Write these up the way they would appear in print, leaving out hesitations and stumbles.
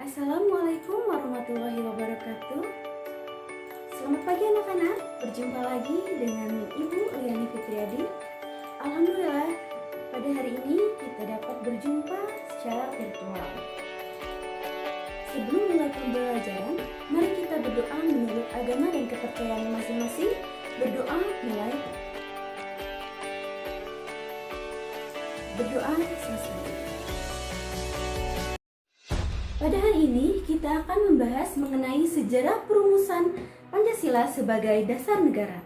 Assalamualaikum warahmatullahi wabarakatuh. Selamat pagi anak-anak, berjumpa lagi dengan Ibu Liani Fitriadi. Alhamdulillah, pada hari ini kita dapat berjumpa secara virtual. Sebelum mulai pembelajaran, mari kita berdoa menurut agama dan kepercayaan masing-masing. Berdoa mulai. Berdoa selesai. Pada hari ini kita akan membahas mengenai sejarah perumusan Pancasila sebagai dasar negara.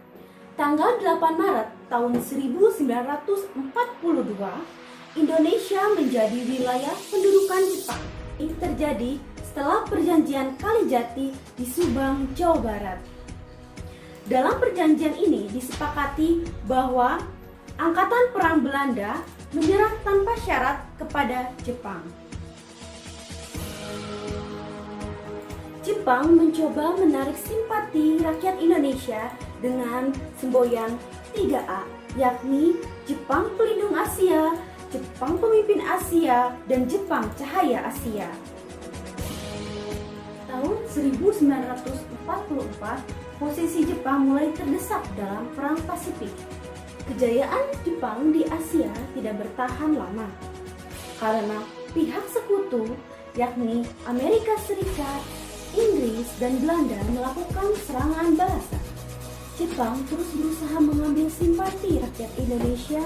Tanggal 8 Maret tahun 1942, Indonesia menjadi wilayah pendudukan Jepang. Ini terjadi setelah perjanjian Kalijati di Subang, Jawa Barat. Dalam perjanjian ini disepakati bahwa Angkatan Perang Belanda menyerah tanpa syarat kepada Jepang. Jepang mencoba menarik simpati rakyat Indonesia dengan semboyan 3A, yakni Jepang Pelindung Asia, Jepang Pemimpin Asia, dan Jepang Cahaya Asia. Tahun 1944, posisi Jepang mulai terdesak dalam Perang Pasifik. Kejayaan Jepang di Asia tidak bertahan lama, karena pihak sekutu, yakni Amerika Serikat, Inggris dan Belanda melakukan serangan balasan. Jepang terus berusaha mengambil simpati rakyat Indonesia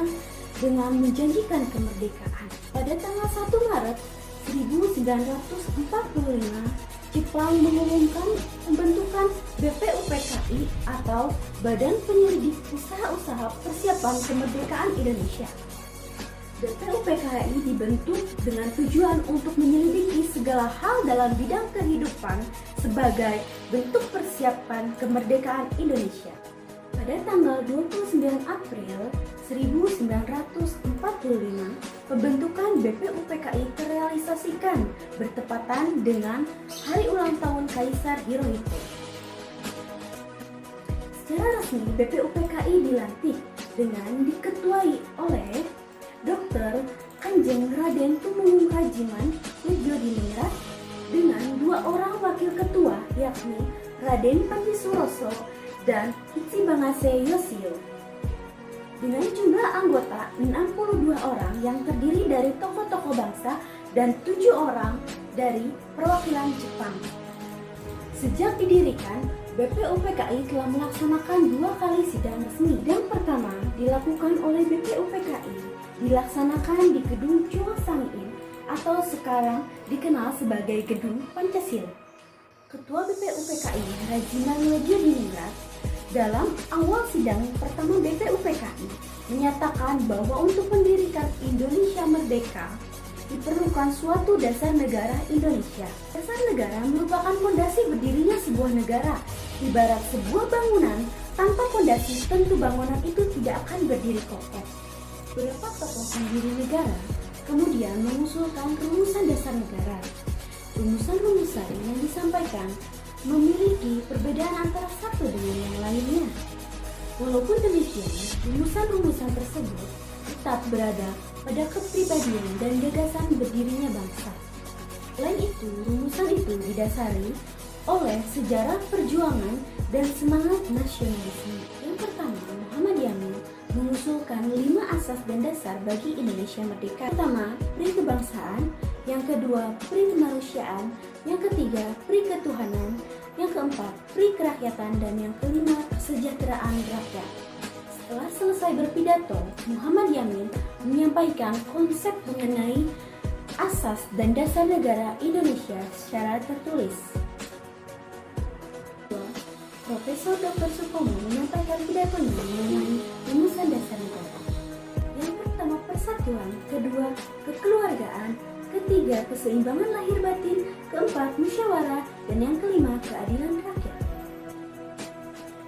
dengan menjanjikan kemerdekaan. Pada tanggal 1 Maret 1945, Jepang mengumumkan pembentukan BPUPKI atau Badan Penyelidik Usaha-Usaha Persiapan Kemerdekaan Indonesia. BPUPKI dibentuk dengan tujuan untuk menyelidiki segala hal dalam bidang kehidupan sebagai bentuk persiapan kemerdekaan Indonesia. Pada tanggal 29 April 1945, pembentukan BPUPKI terrealisasikan bertepatan dengan hari ulang tahun Kaisar Hirohito. Secara resmi, BPUPKI dilantik dengan diketuai oleh Dr. Kanjeng Raden Tumenggung Rajiman Widjodiningrat dengan 2 orang wakil ketua, yakni Raden Panji Suroso dan Itsi Bangase Yoshio. Dengan jumlah anggota 62 orang yang terdiri dari tokoh-tokoh bangsa dan 7 orang dari perwakilan Jepang. Sejak didirikan, BPUPKI telah melaksanakan 2 kali sidang resmi. Yang pertama dilakukan oleh BPUPKI dilaksanakan di Gedung Chuang Sang-in atau sekarang dikenal sebagai Gedung Pancasila. Ketua BPUPKI Rajiman Widjodiningrat dalam awal sidang pertama BPUPKI menyatakan bahwa untuk mendirikan Indonesia merdeka diperlukan suatu dasar negara Indonesia. Dasar negara merupakan fondasi berdirinya sebuah negara. Ibarat sebuah bangunan, tanpa fondasi tentu bangunan itu tidak akan berdiri kokoh. Beberapa tokoh pendiri negara kemudian mengusulkan rumusan dasar negara. Rumusan-rumusan yang disampaikan memiliki perbedaan antara satu dengan yang lainnya. Walaupun demikian, rumusan-rumusan tersebut tetap berada pada kepribadian dan gagasan berdirinya bangsa. Selain itu, rumusan itu didasari oleh sejarah perjuangan dan semangat nasionalisme. Yang pertama, Muhammad Yamin mengusulkan 5 asas dan dasar bagi Indonesia merdeka. Pertama, pri kebangsaan, yang kedua, pri kemanusiaan, yang ketiga, pri ketuhanan, yang keempat, pri kerakyatan, dan yang kelima, kesejahteraan rakyat. Setelah selesai berpidato, Muhammad Yamin menyampaikan konsep mengenai asas dan dasar negara Indonesia secara tertulis. Profesor Dr. Supomo menyampaikan pidatonya mengenai rumusan dasar negara. Yang pertama, persatuan, kedua, kekeluargaan, ketiga, keseimbangan lahir batin, keempat, musyawarah, dan yang kelima, keadilan rakyat.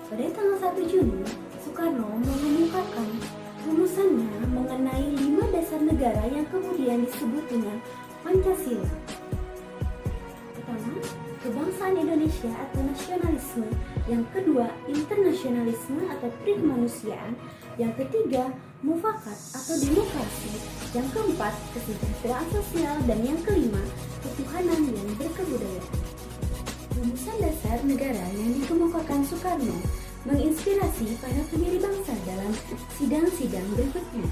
Pada tanggal 1 Juni, Soekarno mengemukakan rumusannya mengenai 5 dasar negara yang kemudian disebut dengan Pancasila. Pertama, kebangsaan Indonesia Indonesia atau nasionalisme, yang kedua internasionalisme atau prikemanusiaan, yang ketiga mufakat atau demokrasi, yang keempat kesejahteraan sosial, dan yang kelima ketuhanan yang berkebudayaan. Rumusan dasar negara yang dikemukakan Soekarno menginspirasi para pendiri bangsa dalam sidang-sidang berikutnya.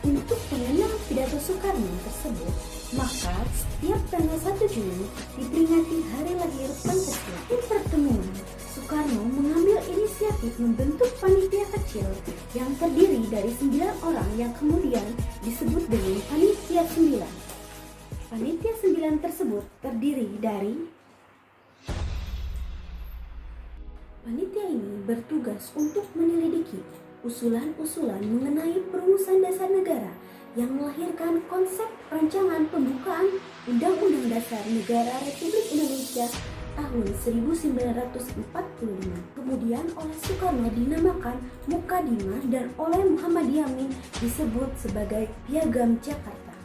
Untuk mengenang pidato Soekarno tersebut, maka setiap tanggal 1 Juni diperingati hari lahir Pancasila. Di pertemuan, Soekarno mengambil inisiatif membentuk panitia kecil yang terdiri dari 9 orang yang kemudian disebut dengan Panitia 9. Panitia 9 tersebut terdiri dari Panitia ini bertugas untuk menyelidiki usulan-usulan mengenai perumusan dasar negara yang melahirkan konsep rancangan pembukaan Undang-Undang Dasar Negara Republik Indonesia tahun 1945. Kemudian oleh Soekarno dinamakan Mukadimah dan oleh Muhammad Yamin disebut sebagai Piagam Jakarta.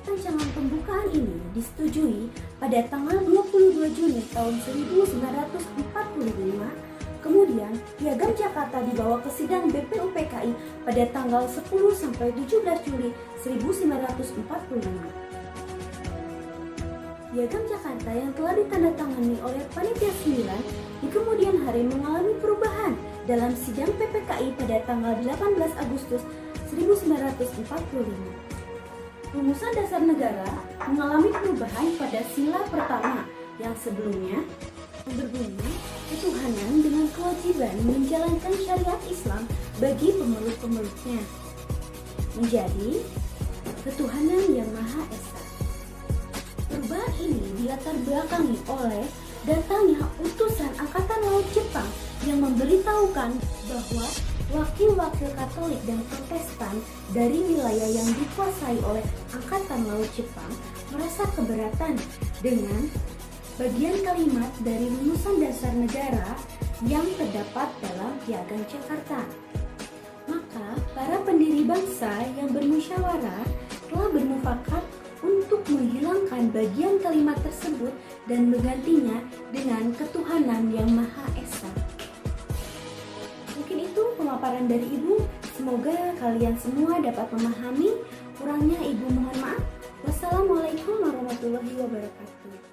Rancangan pembukaan ini disetujui pada tanggal 22 Juni tahun 1945. Kemudian, Piagam Jakarta dibawa ke sidang BPUPKI pada tanggal 10 sampai 17 Juli 1945. Piagam Jakarta yang telah ditandatangani oleh Panitia 9 di kemudian hari mengalami perubahan dalam sidang PPKI pada tanggal 18 Agustus 1945. Rumusan dasar negara mengalami perubahan pada sila pertama yang sebelumnya berbunyi ketuhanan dengan kewajiban menjalankan syariat Islam bagi pemeluk-pemeluknya menjadi ketuhanan yang Maha Esa. Perubahan ini dilatar belakangi oleh datangnya utusan Angkatan Laut Jepang yang memberitahukan bahwa wakil-wakil Katolik dan Protestan dari wilayah yang dikuasai oleh Angkatan Laut Jepang merasa keberatan dengan bagian kalimat dari rumusan dasar negara yang terdapat dalam Piagam Jakarta. Maka, para pendiri bangsa yang bermusyawarah telah bermufakat untuk menghilangkan bagian kalimat tersebut dan menggantinya dengan ketuhanan yang Maha Esa. Mungkin itu pemaparan dari Ibu. Semoga kalian semua dapat memahami. Kurangnya Ibu mohon maaf. Wassalamualaikum warahmatullahi wabarakatuh.